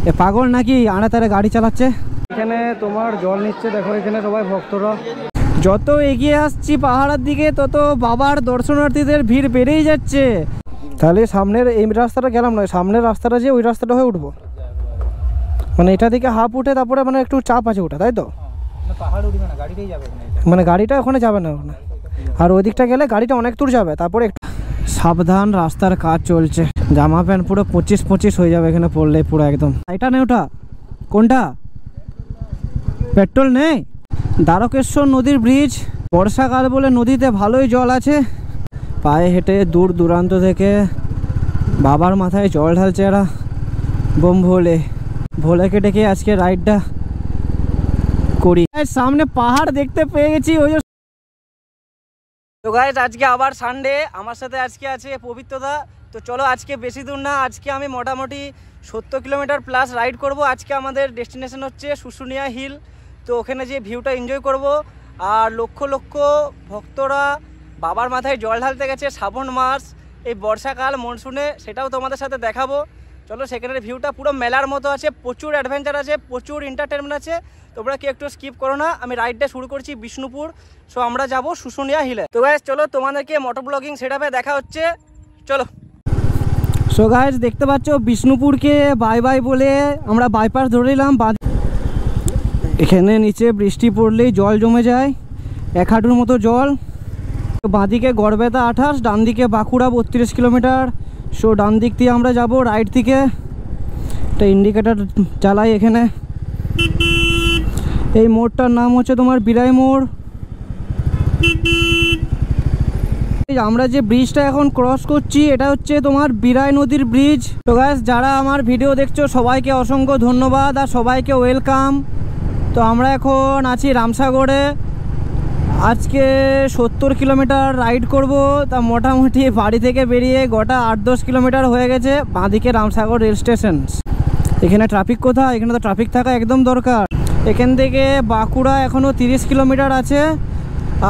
এ পাগল নাকি আড়ে তারে গাড়ি চালাচ্ছে। এখানে তোমার জল নিচ্ছে, দেখো এখানে সবাই ভক্তরা। যত এগিয়ে আসছি পাহাড়ের দিকে তত বাবার দর্শনার্থীদের ভিড় বেড়েই যাচ্ছে। তাহলে সামনের এই রাস্তাটা গেলাম না, সামনের রাস্তাটা যে ওই রাস্তাটা হয়ে উঠবো, মানে এটা থেকে হাফ উঠে তারপরে মানে একটু চাপ আছে ওটা, তাই তো? পাহাড় উঠবে না, গাড়িটাই যাবে, মানে গাড়িটা ওখানে যাবে না ওখানে, আর ওই দিকটা গেলে গাড়িটা অনেক দূর যাবে। তারপরে একটু সাবধান, রাস্তার কাজ চলছে, জামা প্যান্ট পুরো 25-25 হয়ে যাবে এখানে পড়লে পুরো একদম। এটা নেই, ওটা কোনটা? পেট্রোল নেই। দ্বারকেশ্বর নদীর ব্রিজ, বর্ষাকাল বলে নদীতে ভালোই জল আছে। পায়ে হেঁটে দূর দূরান্ত থেকে বাবার মাথায় জল ঢালছে এরা, বোম ভোলেকে ডেকে আজকে রাইডটা করি। সামনে পাহাড় দেখতে পেয়ে গেছি ওই। তো গাইস আজকে আবার সানডে, আমার সাথে আজকে আছে পবিত্রদা। তো চলো আজকে বেশি দূর না, আজকে আমি মোটামুটি 70 কিলোমিটার প্লাস রাইড করব। আজকে আমাদের ডেস্টিনেশন হচ্ছে শুশুনিয়া হিল। তো ওখানে যে ভিউটা এনজয় করব, আর লক্ষ লক্ষ ভক্তরা বাবার মাথায় জল ঢালতে গেছে শ্রাবণ মাস, এই বর্ষাকাল মনসুনে, সেটাও তোমাদের সাথে দেখাবো। চলো সেখানের ভিউটা পুরো মেলার মতো আছে, প্রচুর অ্যাডভেঞ্চার আছে, প্রচুর এন্টারটেনমেন্ট আছে। তোমরা কি একটু স্কিপ করো না। আমি রাইডটা শুরু করছি বিষ্ণুপুর, সো আমরা যাব শুশুনিয়া হিলে। তো গাইস চলো তোমাদেরকে মোটর ব্লগিং সেটআপে দেখা হচ্ছে, চলো। সো গাইস দেখতে পাচ্ছ বিষ্ণুপুরকে বাই বাই বলে আমরা বাইপাস ধরে নিলাম। এখানে নিচে বৃষ্টি পড়লেই জল জমে যায়, 1 হাঁটুর মতো জল। বাঁদিকে গড়বেতা 28, ডান দিকে বাঁকুড়া 32 কিলোমিটার। সো ডান দিক দিয়ে আমরা যাব, রাইট থেকে একটা ইন্ডিকেটার চালাই এখানে। এই মোড়টার নাম হচ্ছে তোমার বিরাই মোড়। আমরা যে ব্রিজটা এখন ক্রস করছি এটা হচ্ছে তোমার বিরাই নদীর ব্রিজ। তো গাইস যারা আমার ভিডিও দেখছো সবাইকে অসংখ্য ধন্যবাদ আর সবাইকে ওয়েলকাম। তো আমরা এখন আছি রামসাগরে, আজকে 70 কিলোমিটার রাইড করব। তা মোটামুটি বাড়ি থেকে বেরিয়ে গোটা 8-10 কিলোমিটার হয়ে গেছে। বাঁদিকে রামসাগর রেল স্টেশন। এখানে ট্রাফিক কোথায়? এখানে তো ট্রাফিক থাকা একদম দরকার। এখান থেকে বাঁকুড়া এখনও 30 কিলোমিটার আছে,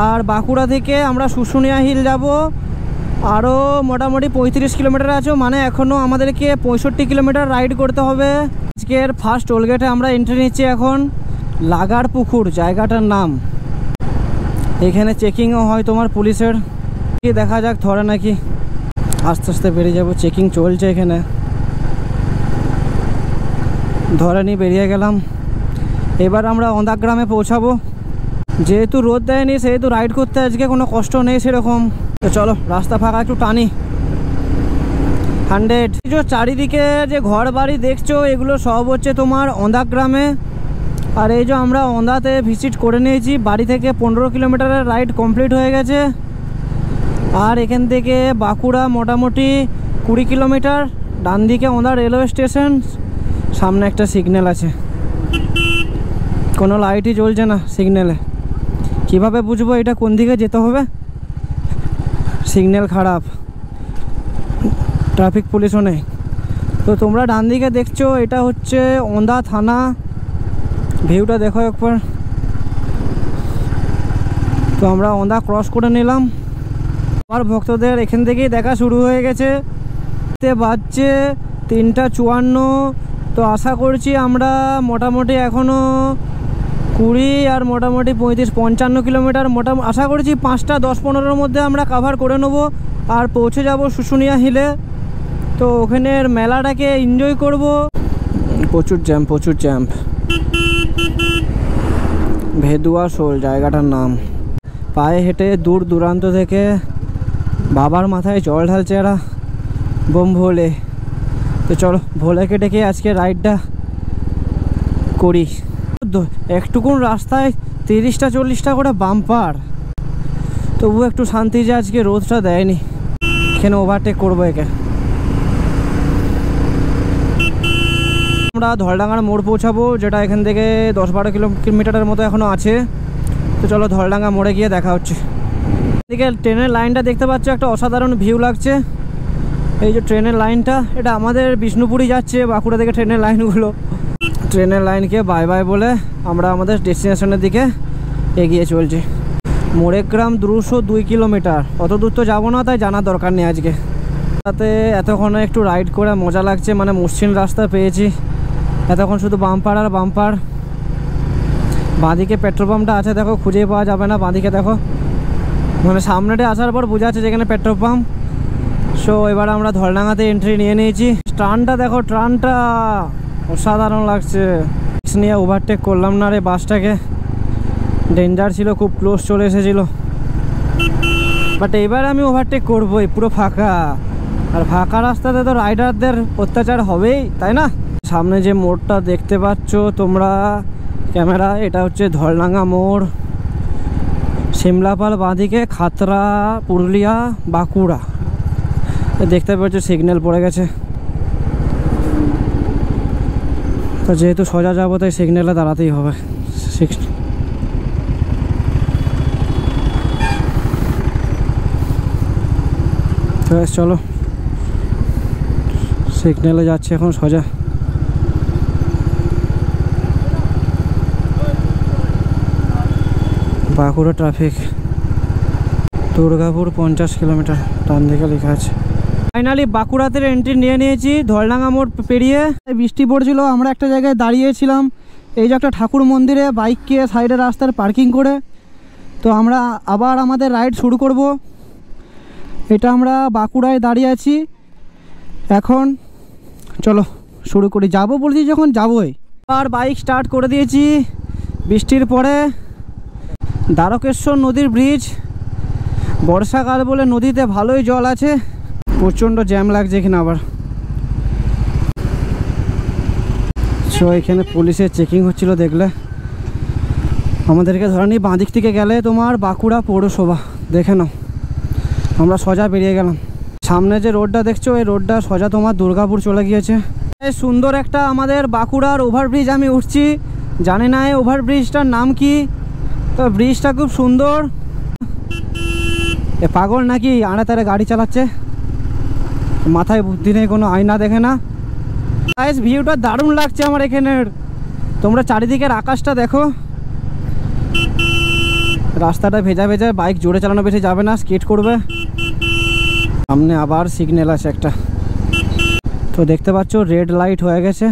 আর বাঁকুড়া থেকে আমরা শুশুনিয়া হিল যাব আরও মোটামুটি 35 কিলোমিটার আছে, মানে এখনও আমাদেরকে 65 কিলোমিটার রাইড করতে হবে। আজকের ফার্স্ট টোলগেটে আমরা এন্ট্রি নিচ্ছি এখন, লাগার পুকুর জায়গাটার নাম। এখানে চেকিংও হয় তোমার পুলিশের, কি দেখা যাক ধরে নাকি। আস্তে আস্তে বেরিয়ে যাব, চেকিং চলছে এখানে, ধরে নিয়ে বেরিয়ে গেলাম। এবার আমরা ওন্দা গ্রামে পৌঁছাবো। যেহেতু রোদ দেয়নি সেহেতু রাইড করতে আজকে কোনো কষ্ট নেই সেরকম। তো চলো রাস্তা ফাঁকা, একটু টানি 100। চারিদিকে যে ঘর বাড়ি দেখছো এগুলো সব হচ্ছে তোমার ওন্দা গ্রামে। আর এই যে আমরা ওন্দাতে ভিজিট করে নিয়েছি, বাড়ি থেকে 15 কিলোমিটারের রাইড কমপ্লিট হয়ে গেছে। আর এখান থেকে বাঁকুড়া মোটামুটি 20 কিলোমিটার। ডান দিকে ওন্দা রেলওয়ে স্টেশন, সামনে একটা সিগন্যাল আছে, কোনো লাইটই জ্বলছে না সিগন্যালে। কিভাবে বুঝবো এটা কোন দিকে যেতে হবে? সিগন্যাল খারাপ, ট্রাফিক পুলিশও নেই। তো তোমরা ডান দিকে দেখছো এটা হচ্ছে ওন্দা থানা। ভিউটা দেখো একবার। তো আমরা ওন্দা ক্রস করে নিলাম। আমার ভক্তদের এখান থেকেই দেখা শুরু হয়ে গেছে। বাজছে 3:54। তো আশা করছি আমরা মোটামুটি এখনও 20 আর মোটামুটি 35-55 কিলোমিটার আশা করছি 5টা 10-15-এর মধ্যে আমরা কাভার করে নেব আর পৌঁছে যাব শুশুনিয়া হিলে। তো ওখানের মেলাটাকে এনজয় করব। প্রচুর জ্যাম্প। ভেদুয়া শোল জায়গাটার নাম। পায়ে হেঁটে দূর দূরান্ত থেকে বাবার মাথায় জল ঢালছে এরা, বোম ভোলে। তো চলো ভোলেকে ডেকে আজকে রাইডটা করি। একটুকুন রাস্তায় 30-40টা করে বাম্পার, তবু একটু শান্তি যে আজকে রোদটা দেয়নি। এখানে ওভারটেক করবো একে। আমরা ধলডাঙ্গার মোড় পৌঁছাবো, যেটা এখান থেকে 10-12 কিলোমিটারের মতো এখনও আছে। তো চলো ধলডাঙ্গা মোড়ে গিয়ে দেখা হচ্ছে। এদিকে ট্রেনের লাইনটা দেখতে পাচ্ছ, একটা অসাধারণ ভিউ লাগছে। এই যে ট্রেনের লাইনটা, এটা আমাদের বিষ্ণুপুরই যাচ্ছে, বাঁকুড়া থেকে ট্রেনের লাইনগুলো। ট্রেনের লাইনকে বাই বাই বলে আমরা আমাদের ডেস্টিনেশনের দিকে এগিয়ে চলছি। মোরেগ্রাম 202 কিলোমিটার, অত দূর তো যাবো না, তাই জানার দরকার নেই আজকে। তাতে এতক্ষণে একটু রাইড করে মজা লাগছে, মানে মসৃণ রাস্তা পেয়েছি। এতক্ষণ শুধু বাম্পার আর বাম্পার। বাঁদিকে পেট্রোল পাম্পটা আছে, দেখো খুঁজে পাওয়া যাবে না। বাঁদিকে দেখো, মানে সামনেটা আসার পর বোঝা যাচ্ছে যেখানে পেট্রোল পাম্প। সো এবার আমরা ধলডাঙ্গাতে এন্ট্রি নিয়ে নিয়েছি। ট্রানটা দেখো, ট্রানটা অসাধারণ লাগছে। নিয়ে ওভারটেক করলাম না রে, বাসটাকে ডেঞ্জার ছিল, খুব ক্লোজ চলে এসেছিলো। বাট এবার আমি ওভারটেক করবোই, পুরো ফাঁকা। আর ফাঁকা রাস্তাতে তো রাইডারদের অত্যাচার হবেই, তাই না? সামনে যে মোড়টা দেখতে পাচ্ছ তোমরা ক্যামেরা, এটা হচ্ছে ধলডাঙ্গা মোড়। সিমলাপাল বাঁদিকে, খাতড়া, পুরুলিয়া, বাঁকুড়া। দেখতে পাচ্ছ সিগন্যাল পড়ে গেছে। তো যেহেতু সোজা যাবো তাই সিগন্যালে দাঁড়াতেই হবে। চলো, সিগন্যালে যাচ্ছে এখন সোজা। বাঁকুড়া ট্রাফিক, দুর্গাপুর 50 কিলোমিটার, ডান দিকে লেখা আছে। ফাইনালি বাঁকুড়াতে এন্ট্রি নিয়ে নিয়েছি। ধলডাঙ্গা মোড় পেরিয়ে বৃষ্টি পড়ছিল, আমরা একটা জায়গায় দাঁড়িয়েছিলাম। এই যে একটা ঠাকুর মন্দিরে বাইককে সাইডে রাস্তার পার্কিং করে, তো আমরা আবার আমাদের রাইড শুরু করব। এটা আমরা বাঁকুড়ায় দাঁড়িয়ে আছি এখন। চলো শুরু করি, যাবো বলছি যখন যাবোই। আর বাইক স্টার্ট করে দিয়েছি বৃষ্টির পরে। দ্বারকেশ্বর নদীর ব্রিজ, বর্ষাকাল বলে নদীতে ভালোই জল আছে। প্রচণ্ড জ্যাম লাগছে এখানে আবার। সো এখানে পুলিশের চেকিং হচ্ছিল, দেখলে আমাদেরকে ধরে নি। বাঁদিক থেকে গেলে তোমার বাঁকুড়া পৌরসভা, দেখে নাও। আমরা সোজা বেরিয়ে গেলাম। সামনে যে রোডটা দেখছো, এই রোডটা সোজা তোমার দুর্গাপুর চলে গিয়েছে। এই সুন্দর একটা আমাদের বাঁকুড়ার ওভারব্রিজ আমি উঠছি। জানি না এই ওভারব্রিজটার নাম কি, তো ব্রিজটা খুব সুন্দর। এ পাগল নাকি আড়ে তারে গাড়ি চালাচ্ছে, মাথায় বুদ্ধি নেই, কোনো আয়না দেখে না। গাইস ভিউটা দারুণ লাগছে আমার এখানের। তোমরা চারিদিকের আকাশটা দেখো। রাস্তাটা ভেজা ভেজা, বাইক জোরে চালানো বেশি যাবে না, স্কিড করবে। সামনে আবার সিগন্যাল আছে একটা, তো দেখতে পাচ্ছ রেড লাইট হয়ে গেছে।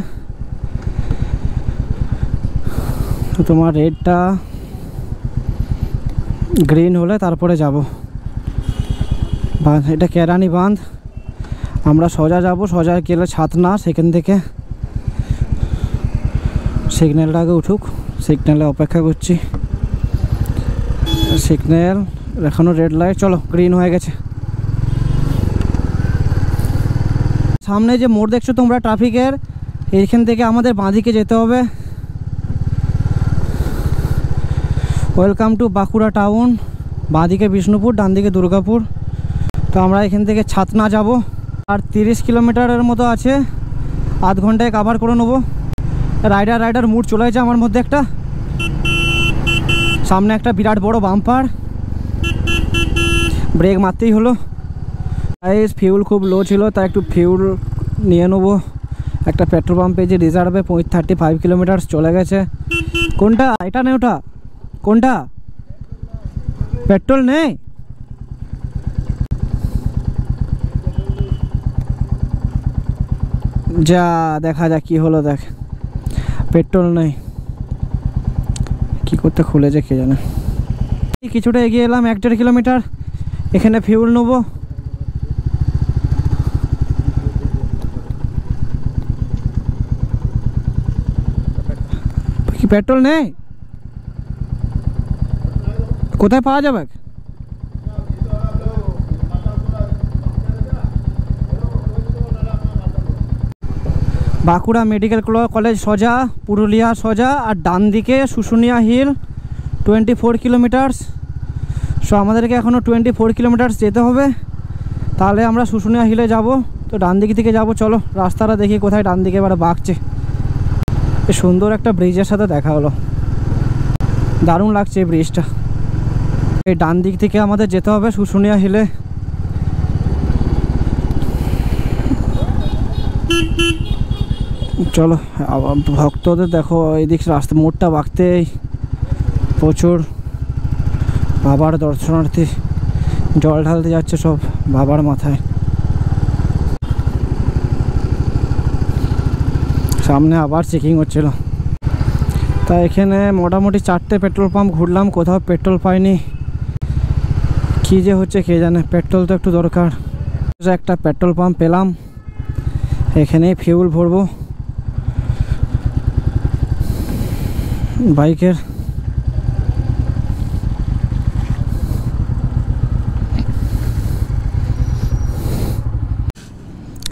তো তোমার রেডটা গ্রিন হলে তারপরে যাব। এটা কেরানি বাঁধ। আমরা সোজা যাব, সোজা গেলে ছাতনা, সেখান থেকে সিগন্যালটা আগে উঠুক। সিগন্যালে অপেক্ষা করছি। সিগন্যাল এখনও রেড লাইট, চলো গ্রিন হয়ে গেছে। সামনে যে মোড় দেখছো তোমরা ট্রাফিকের, এইখান থেকে আমাদের বাঁদিকে যেতে হবে। Welcome to Bankura town. বাঁদিকে বিষ্ণুপুর, ডান দিকে দুর্গাপুর। তো আমরা এখান থেকে ছাতনা যাব, আর 30 কিলোমিটারের মতো আছে। আধ ঘন্টায় কভার করে নেবো। রাইডার মুড চলে গেছে আমার মধ্যে একটা। সামনে একটা বিরাট বড় বাম্পার, ব্রেক মারতেই হলো। ফিউল খুব লো ছিল, তাই একটু ফিউল নিয়ে নেবো। একটা পেট্রোল পাম্পে যে রিজার্ভে 35 কিলোমিটার চলে গেছে। কোনটা? এটা নেই, ওটা কোনটা? পেট্রোল নেই। যা দেখা যাক কি হলো, দেখ পেট্রোল নেই। কি করতে খুলেছে কে জানে। কিছুটা এগিয়ে এলাম, 1-1.5 কিলোমিটার। এখানে ফিউল নেবো। কি পেট্রোল নেই? কোথায় পাওয়া যাবে? বাঁকুড়া মেডিকেল কলেজ সোজা, পুরুলিয়া সোজা, আর ডান দিকে শুশুনিয়া হিল 24 কিলোমিটার্স। সো আমাদেরকে এখনও 24 কিলোমিটার্স যেতে হবে, তাহলে আমরা শুশুনিয়া হিলে যাব। তো ডান দিক থেকে যাব। চলো রাস্তাটা দেখি কোথায় ডান দিকে এবারে বাঁকছে। সুন্দর একটা ব্রিজের সাথে দেখা হলো, দারুণ লাগছে এই ব্রিজটা। এই ডান দিক থেকে আমাদের যেতে হবে শুশুনিয়া হিলে। চলো ভক্তদের দেখো, এই দিক রাস্তা মোড়টা বাঁকতেই প্রচুর বাবার দর্শনার্থী জল ঢালতে যাচ্ছে সব বাবার মাথায়। সামনে আবার চেকিং হচ্ছিল। তা এখানে মোটামুটি 4টে পেট্রোল পাম্প ঘুরলাম, কোথাও পেট্রোল পাইনি। কী যে হচ্ছে কে জানে, পেট্রোল তো একটু দরকার। একটা পেট্রোল পাম্প পেলাম, এখানেই ফিউল ভরবো বাইকের।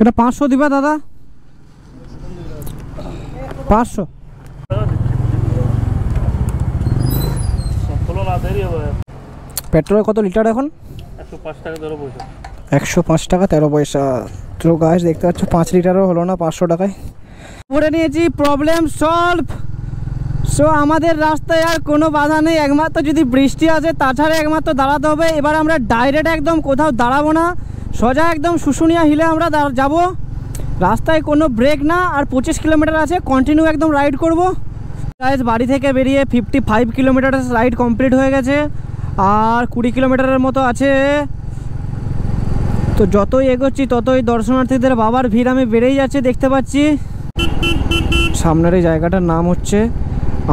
এটা 500 দিবা দাদা? 500। পেট্রোল কত লিটার এখন? 105 টাকা 13 পয়সা। তো গাইস দেখতে পাচ্ছ 5 লিটারও হলো না 500 টাকায় ভরে নিয়েছি। Problem solve. সো আমাদের রাস্তায় আর কোনো বাধা নেই, একমাত্র যদি বৃষ্টি আসে, তাছাড়া একমাত্র দাঁড়াতে হবে। এবার আমরা ডাইরেক্ট একদম কোথাও দাঁড়াবো না, সোজা একদম শুশুনিয়া হিলে আমরা যাব। রাস্তায় কোনো ব্রেক না, আর 25 কিলোমিটার আছে, কন্টিনিউ একদম রাইড করব। গাইস বাড়ি থেকে বেরিয়ে 55 কিলোমিটার রাইড কমপ্লিট হয়ে গেছে, আর 20 কিলোমিটারের মতো আছে। তো যতই এগোচ্ছি ততই দর্শনার্থীদের বাবার ভিড় আমি বেড়েই যাচ্ছে দেখতে পাচ্ছি। সামনের এই জায়গাটার নাম হচ্ছে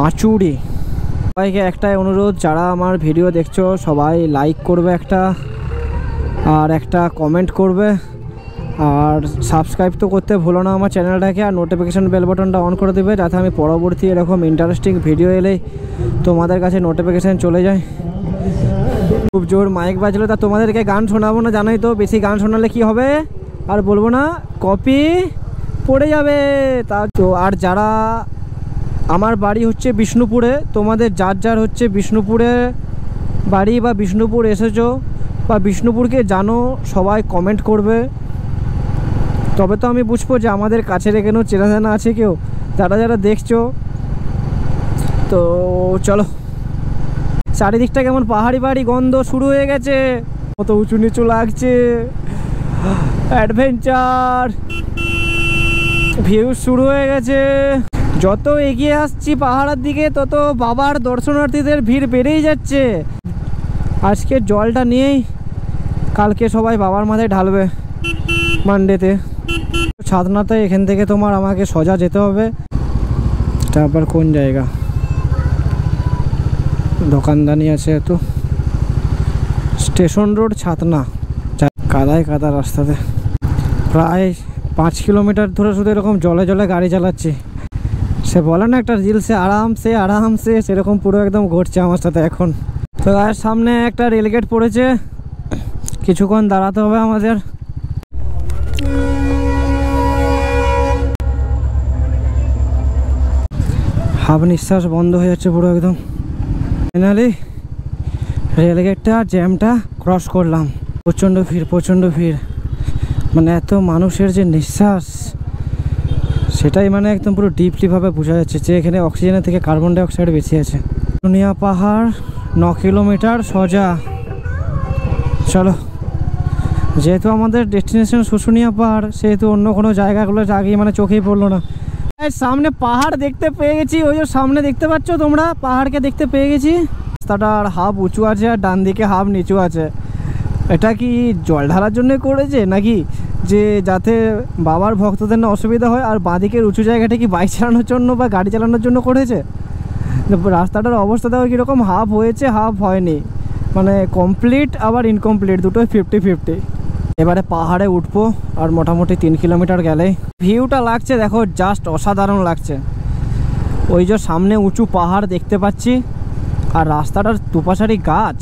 আঁচুড়ি। সবাইকে একটাই অনুরোধ, যারা আমার ভিডিও দেখছো সবাই লাইক করবে একটা, আর একটা কমেন্ট করবে, আর সাবস্ক্রাইব তো করতে ভুলো না আমার চ্যানেলটাকে, আর নোটিফিকেশান বেল বাটনটা অন করে দেবে, যাতে আমি পরবর্তী এরকম ইন্টারেস্টিং ভিডিও এলেই তোমাদের কাছে নোটিফিকেশান চলে যায়। খুব জোর মাইক বাজলো, তা তোমাদেরকে গান শোনাবো না, জানোই তো বেশি গান শোনালে কি হবে, আর বলবো না, কপি পড়ে যাবে। তা তো আর যারা, আমার বাড়ি হচ্ছে বিষ্ণুপুরে, তোমাদের যার যার হচ্ছে বিষ্ণুপুরে বাড়ি বা বিষ্ণুপুর এসেছো বা বিষ্ণুপুরকে জানো, সবাই কমেন্ট করবে, তবে তো আমি বুঝবো যে আমাদের কাছের এখানেও চেনা জানা আছে কেউ। যারা যারা দেখছো, তো চলো। চারিদিকটা কেমন পাহাড়ি পাহাড়ি গন্ধ শুরু হয়ে গেছে, কত উঁচু নিচু লাগছে, অ্যাডভেঞ্চার ভিউ শুরু হয়ে গেছে। যত এগিয়ে আসছি পাহাড়ের দিকে, তত বাবার দর্শনার্থীদের ভিড় বেড়েই যাচ্ছে। আজকে জলটা নিয়েই কালকে সবাই বাবার মাথায় ঢালবে মানডেতে। ছাদনাতে এখান থেকে তোমার আমাকে সোজা যেতে হবে। তারপর কোন জায়গা, দোকানদানি আছে তো, স্টেশন রোড ছাতনা। কাদায় কাদা রাস্তাতে প্রায় 5 কিলোমিটার ধরে শুধু এরকম জলে জলে গাড়ি চালাচ্ছি। সে বলে না একটা রিলসে আরামসে, সেরকম পুরো একদম ঘটছে আমার সাথে এখন। তো আর সামনে একটা রেলগেট পড়েছে, কিছুক্ষণ দাঁড়াতে হবে আমাদের। হাফ নিঃশ্বাস বন্ধ হয়ে যাচ্ছে পুরো একদম। ফাইনালি রেলগেটটা জ্যামটা ক্রস করলাম। প্রচণ্ড ভিড়, মানে এত মানুষের যে নিঃশ্বাস, সেটাই মানে একদম পুরো ডিপলিভাবে বোঝা যাচ্ছে যে এখানে অক্সিজেনের থেকে কার্বন ডাই অক্সাইড বেশি আছে। শুশুনিয়া পাহাড় 9 কিলোমিটার সোজা। চলো, যেহেতু আমাদের ডেস্টিনেশন শুশুনিয়া পাহাড়, সেহেতু অন্য কোনো জায়গাগুলো আগে মানে চোখেই পড়লো না। সামনে পাহাড় দেখতে পেয়ে গেছি, ওই যে সামনে দেখতে পাচ্ছ তোমরা, পাহাড়কে দেখতে পেয়ে গেছি। রাস্তাটা আর হাফ উঁচু আছে আর ডান দিকে হাফ নিচু আছে। এটা কি জল ঢালার জন্য করেছে নাকি, যে যাতে বাবার ভক্তদের না অসুবিধা হয়? আর বাঁদিকের উঁচু জায়গাটা কি বাইক চালানোর জন্য বা গাড়ি চালানোর জন্য করেছে? রাস্তাটার অবস্থাটাও কীরকম, হাফ হয়েছে হাফ হয়নি, মানে কমপ্লিট আবার ইনকমপ্লিট, দুটোই 50-50। এবারে পাহাড়ে উঠবো, আর মোটামুটি 3 কিলোমিটার গেলে ভিউটা লাগছে দেখো, জাস্ট অসাধারণ লাগছে। ওই যে সামনে উঁচু পাহাড় দেখতে পাচ্ছি, আর রাস্তাটার দুপাশারি গাছ,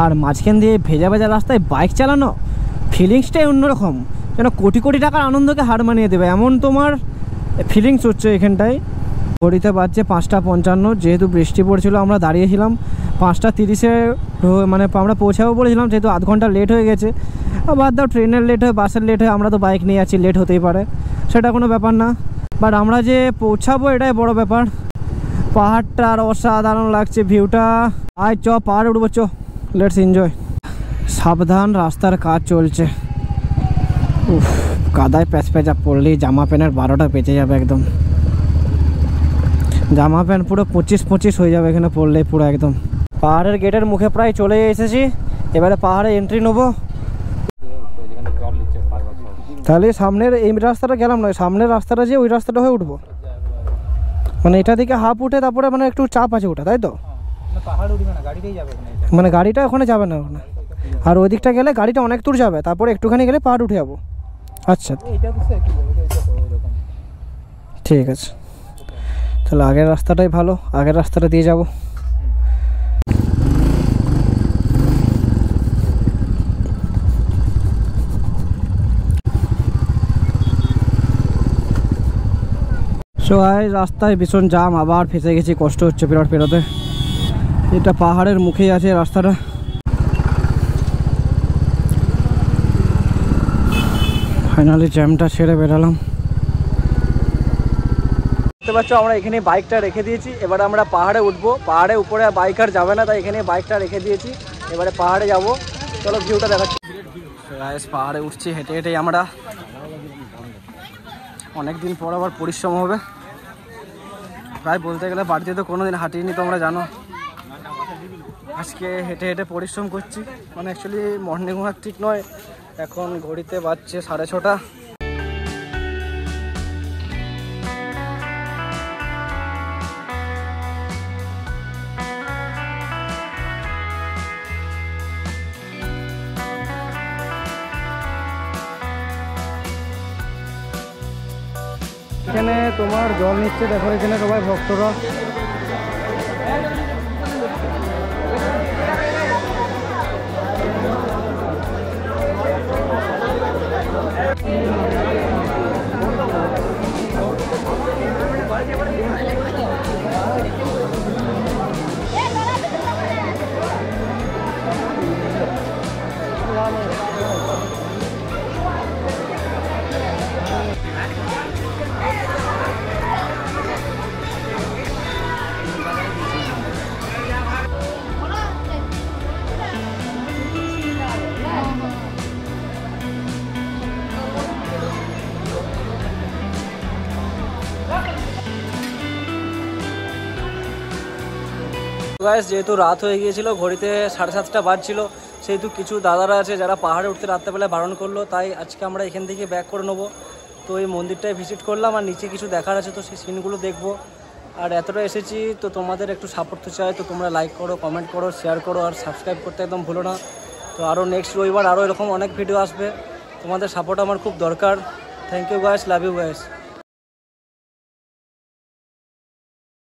আর মাঝখান দিয়ে ভেজা ভেজা রাস্তায় বাইক চালানো, ফিলিংসটাই অন্যরকম, যেন কোটি কোটি টাকার আনন্দকে হার মানিয়ে দেবে এমন তোমার ফিলিংস হচ্ছে এখানটায়। ঘড়িতে বাজছে 5:55, যেহেতু বৃষ্টি পড়ছিল আমরা দাঁড়িয়েছিলাম 5:30-এ, মানে আমরা পৌঁছাবো বলেছিলাম, যেহেতু আধ ঘন্টা লেট হয়ে গেছে। বাদ দাও, ট্রেনের লেট হয়, বাসের লেট হয়, আমরা তো বাইক নিয়ে যাচ্ছি, লেট হতেই পারে, সেটা কোনো ব্যাপার না। বাট আমরা যে পৌঁছাবো এটাই বড় ব্যাপার। পাহাড়টা আর অসাধারণ লাগছে ভিউটা। আয় চ পাহাড়ে উঠবো, চ, লেটস এনজয়। সাবধান, রাস্তার কাজ চলছে। উফ, কাদায় প্যাঁচা পড়লেই জামা প্যান্টের 12টা বেঁচে যাবে একদম। জামা প্যান্ট পুরো 25-25 হয়ে যাবে এখানে পড়লে পুরো একদম। পাহাড়ের গেটের মুখে প্রায় চলে এসেছি, এবারে পাহাড়ে এন্ট্রি নেবো। তাহলে সামনের এই রাস্তাটা গেলাম না, সামনের রাস্তাটা যে ওই রাস্তাটা হয়ে উঠবো। মানে এটা দিকে হাফ উঠে তারপরে মানে একটু চাপ আছে ওটা, তাই তো? পাহাড় উঠবে না, গাড়িতেই যাবে মানে গাড়িটা ওখানে যাবে না ওখানে, আর ওই দিকটা গেলে গাড়িটা অনেক দূর যাবে, তারপরে একটুখানি গেলে পাহাড় উঠে যাবো। আচ্ছা ঠিক আছে, তাহলে আগের রাস্তাটাই ভালো, আগের রাস্তাটা দিয়ে যাব। সো রাস্তায় ভীষণ জাম, আবার ফেসে গেছি, কষ্ট হচ্ছে বিরাট পেরোতে। এটা পাহাড়ের মুখেই আছে রাস্তাটা। ফাইনালি জ্যামটা ছেড়ে বেরালাম। দেখতে পাচ্ছ আমরা এখানে বাইকটা রেখে দিয়েছি, এবারে আমরা পাহাড়ে উঠবো। পাহাড়ে উপরে বাইক আর যাবে না, তাই এখানে বাইকটা রেখে দিয়েছি, এবারে পাহাড়ে যাব। চলো ভিউটা দেখাচ্ছি। পাহাড়ে উঠছি হেঁটে হেঁটেই আমরা, অনেকদিন পর আবার পরিশ্রম হবে। প্রায় বলতে গেলে বাড়িতে তো কোনোদিন হাঁটিনি, তোমরা জানো। আজকে হেঁটে হেঁটে পরিশ্রম করছি, মানে অ্যাকচুয়ালি মর্নিং ওয়াক ঠিক নয়। এখন ঘড়িতে বাজছে 6:30। এখানে তোমার জল নিচ্ছে, দেখো এখানে সবাই ভক্তরা। গাইস যেহেতু রাত হয়ে গিয়েছিল, ঘড়িতে 7:30 বাজছিল, সেহেতু কিছু দাদারা আছে যারা পাহাড়ে উঠতে রাত্রেবেলায় বারণ করলো, তাই আজকে আমরা এখান থেকে ব্যাক করে নেবো। তো এই মন্দিরটায় ভিজিট করলাম, আর নিচে কিছু দেখার আছে, তো সেই সিনগুলো দেখবো। আর এতটা এসেছি তো তোমাদের একটু সাপোর্ট তো চাই, তো তোমরা লাইক করো, কমেন্ট করো, শেয়ার করো, আর সাবস্ক্রাইব করতে একদম ভুলো না। তো আরও নেক্সট রবিবার আরও এরকম অনেক ভিডিও আসবে, তোমাদের সাপোর্ট আমার খুব দরকার। Thank you guys, love you guys.